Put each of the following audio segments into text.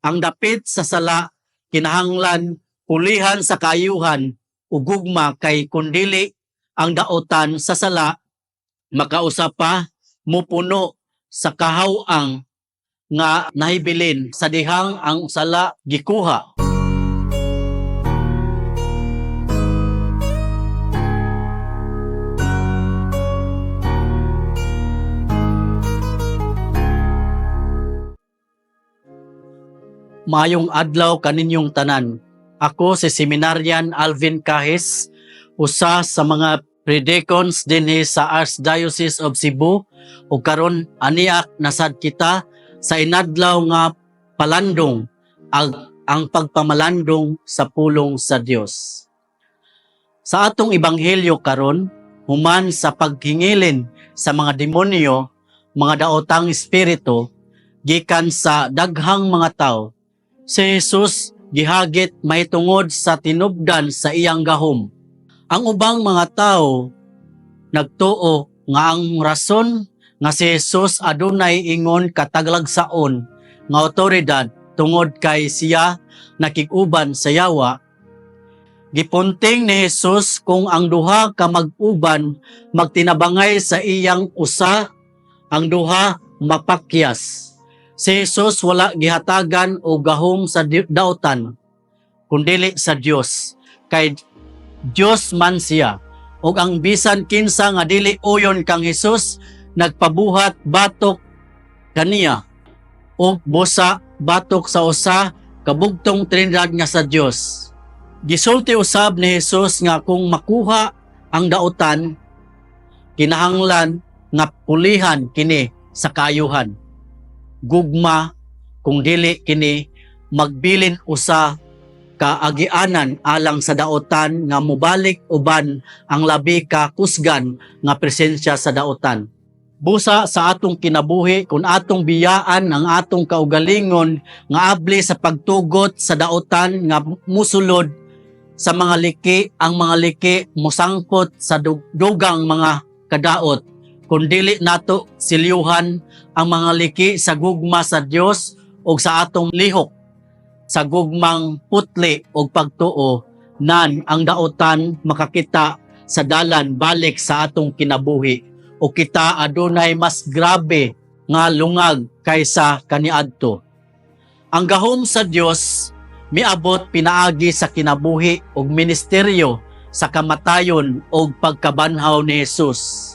Ang dapit sa sala kinahanglan pulihan sa kaayuhan ug gugma kay kundili ang daotan sa sala makausap pa mupuno sa kahaw-ang nga nahibilin sa dihang ang sala gikuha. Maayong adlaw kaninyong tanan. Ako si Seminaryan Alvin Kahis, usa sa mga predicons dinhi sa Archdiocese of Cebu ug karon aniak nasad kita sa inadlaw nga palandong ang pagpamalandong sa pulong sa Dios. Sa atong ebanghelyo karon, human sa paghingilin sa mga demonyo, mga daotang espiritu gikan sa daghang mga tawo, si Jesus gihagit mahitungod sa tinubdan sa iyang gahom. Ang ubang mga tawo nagtuo nga ang rason nga si Jesus adunay ingon kataglagsaon nga awtoridad tungod kay siya nakig-uban sa yawa. Gipunting ni Jesus kung ang duha ka mag-uban magtinabangay sa iyang usa, ang duha mapakyas. Si Jesus wala gihatagan o gahom sa daotan, kundili sa Dios. Kay Dios man siya. O ang bisan kinsa nga dili uyon kang Jesus, nagpabuhat batok kaniya. O busa batok sa usa, kabugtong trinidad nga sa Dios. Gisulti usab ni Jesus nga kung makuha ang daotan, kinahanglan nga pulihan kini sa kaayuhan. Gugma kung dili kini magbilin usa ka agianan alang sa daotan nga mubalik uban ang labi ka kusgan nga presensya sa daotan. Busa sa atong kinabuhi kung atong biyaan ang atong kaugalingon nga abli sa pagtugot sa daotan nga musulod sa mga liki, ang mga liki musangkot sa dugang mga kadaot. Kung dili nato silyuhan ang mga liki sa gugma sa Dios o sa atong lihok sa gugmang putli o pagtuo, nan ang daotan makakita sa dalan balik sa atong kinabuhi o kita adunay mas grabe nga lungag kaysa kaniadto. Ang gahom sa Dios miabot pinaagi sa kinabuhi o ministeryo sa kamatayon o pagkabanhaw ni Jesus.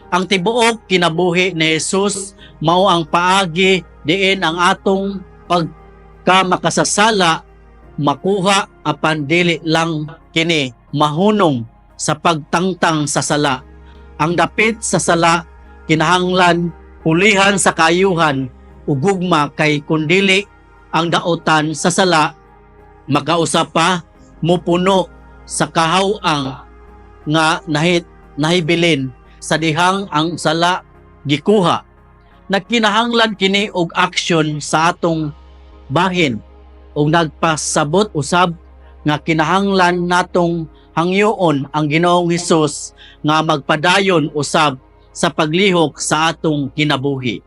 Ang tibuok kinabuhi ni Jesus mao ang paagi diin ang atong pagkamakasasala makuha apan dili lang kini mahunong sa pagtangtang sa sala. Ang dapit sa sala kinahanglan pulihan sa kaayuhan ug gugma kay kundili ang daotan sa sala makausap pa mupuno sa kahaw-ang nga nahibilin sa dihang ang sala gikuha. Nagkinahanglan kini og aksyon sa atong bahin ug nagpasabot usab nga kinahanglan natong hangyoon ang Ginoong Hesus nga magpadayon usab sa paglihok sa atong kinabuhi.